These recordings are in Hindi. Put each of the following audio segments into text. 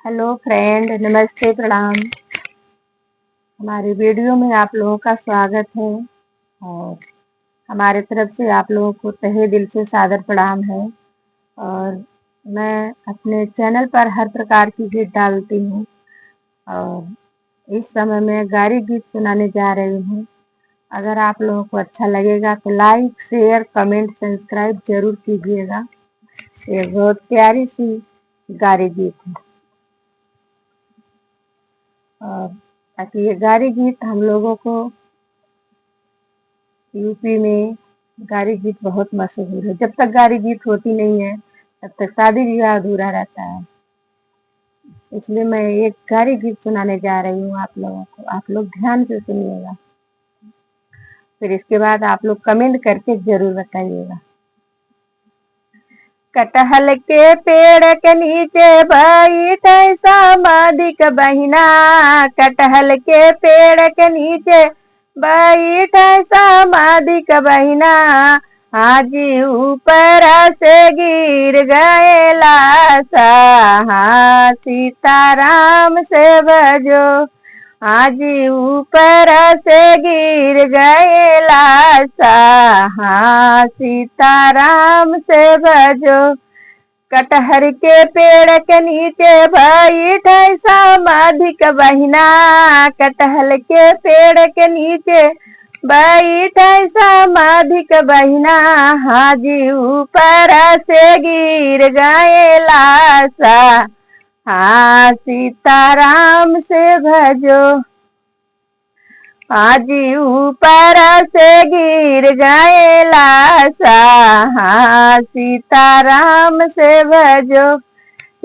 हेलो फ्रेंड, नमस्ते, प्रणाम। हमारे वीडियो में आप लोगों का स्वागत है और हमारे तरफ से आप लोगों को तहे दिल से सादर प्रणाम है। और मैं अपने चैनल पर हर प्रकार की गीत डालती हूँ और इस समय मैं गारी गीत सुनाने जा रही हूँ। अगर आप लोगों को अच्छा लगेगा तो लाइक, शेयर, कमेंट, सब्सक्राइब जरूर कीजिएगा। ये बहुत प्यारी सी गारी गीत है और ताकि ये गारी गीत हम लोगों को यूपी में गारी गीत बहुत मशहूर है। जब तक गारी गीत होती नहीं है तब तक शादी विवाह अधूरा रहता है। इसलिए मैं एक गारी गीत सुनाने जा रही हूँ आप लोगों को। आप लोग ध्यान से सुनिएगा, फिर इसके बाद आप लोग कमेंट करके जरूर बताइएगा। कटहल के पेड़ के नीचे बैठे सामाजिक बहिना। कटहल के पेड़ के नीचे बैठे सामाजिक बहिना। हाजी ऊपर से गिर गए लाशा। हाँ, सीताराम से भजो। हाजी ऊपर से गिर गए लाशा। हाँ, सीताराम से भजो। कटहर के पेड़ के नीचे बैठे सामाजिक बहिना। कटहल के पेड़ के नीचे बैठे सामाजिक बहिना। हाजी ऊपर से गिर गए लाशा। हाँ, सीताराम से भजो। हाजी ऊपर से गिर गए लाशा। हाँ, सीताराम से भजो।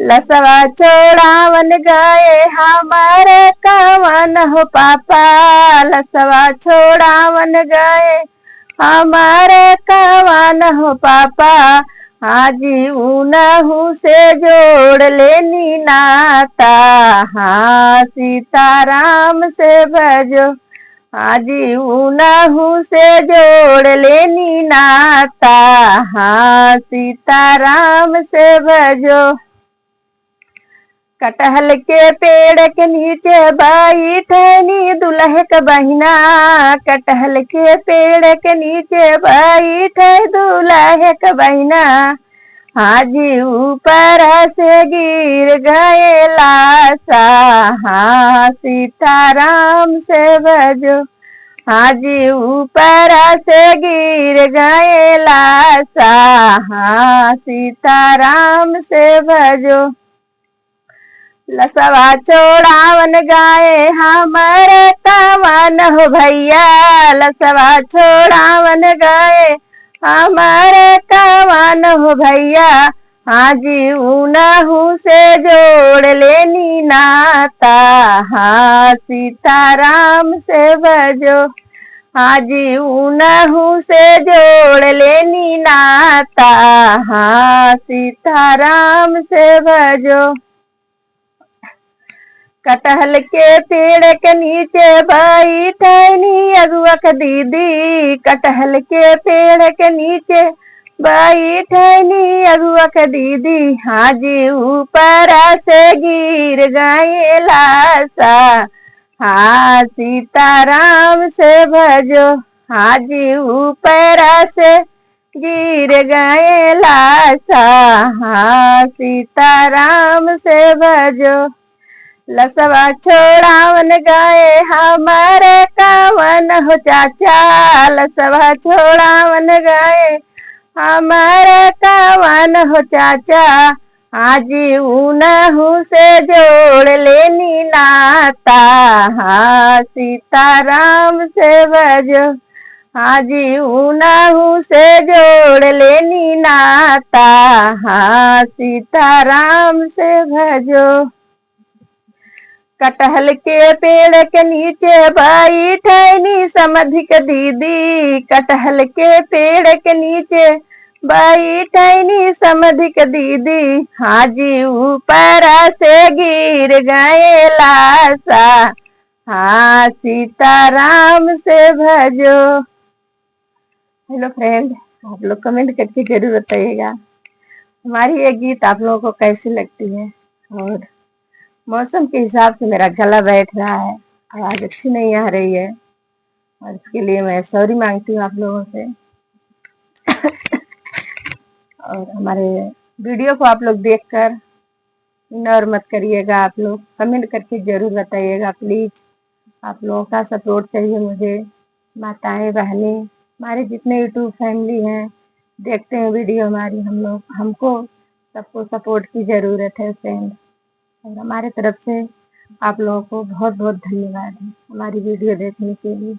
लसवा छोड़ावन गए हमारे कवन हो पापा। लसवा छोड़ावन गए हमारे कवन हो पापा। हाजी उनहु से जोड़ लेनी नाता। हाँ, सीताराम से भजो। हाजी उनहु से जोड़ लेनी नाता। हाँ, सीताराम से भजो। कटहल के पेड़ के नीचे बैठनी दुल्हे का बहिना। कटहल के पेड़ के नीचे बैठे दुल्हे का बहिना। हाजी ऊपर से गिर गए लाशा। हाँ, सीताराम से भजो। हाजी ऊपर से गिर गए लाशा। हाँ, सीताराम से भजो। लसवा छोड़ावन गाए हमारे कवन हो भैया। लसवा छोड़ावन गाए हमारे कवन हो भैया। हाजी उनहु से जोड़ लेनी नाता। हाँ, सीताराम से भजो। हाजी उनहु से जोड़ लेनी नाता। हाँ, सीताराम से भजो। कटहल के पेड़ के नीचे बैठनी अगुआ का दीदी। कटहल के पेड़ के नीचे बैठनी अगुआ का दीदी। हाजी ऊपर से गिर गए लाशा। हाँ, सीताराम से भजो। हाजी ऊपर से गिर गए लाशा। हाँ, सीताराम से भजो। लसवा छोड़ावन गए हमारे कवन हो चाचा। लसवा छोड़ावन गए हमारे कवन हो चाचा। हाजी उनहु से जोड़ लेनी नाता। हाँ, सीताराम से भजो। हाजी उनहु से जोड़ लेनी नाता। हाँ, सीताराम से भजो। कटहल के पेड़ के नीचे बैठनी समधिक दीदी। कटहल के पेड़ के नीचे बैठनी समधिक दीदी। हाजी ऊपर से गिर गए लाशा। हाँ, सीताराम से भजो। हेलो फ्रेंड, आप लोग कमेंट करके जरूर बताइएगा हमारी ये गीत आप लोगों को कैसी लगती है। और मौसम के हिसाब से मेरा गला बैठ रहा है, आवाज अच्छी नहीं आ रही है और इसके लिए मैं सॉरी मांगती हूँ आप लोगों से। और हमारे वीडियो को आप लोग देखकर इग्नोर मत करिएगा। आप लोग कमेंट करके जरूर बताइएगा प्लीज। आप लोगों का सपोर्ट चाहिए मुझे। माताएं बहनें हमारे जितने यूट्यूब फैमिली हैं, देखते हैं वीडियो हमारी, हम लोग हमको सबको सपोर्ट की जरूरत है फ्रेंड। और हमारे तरफ से आप लोगों को बहुत बहुत धन्यवाद है हमारी वीडियो देखने के लिए।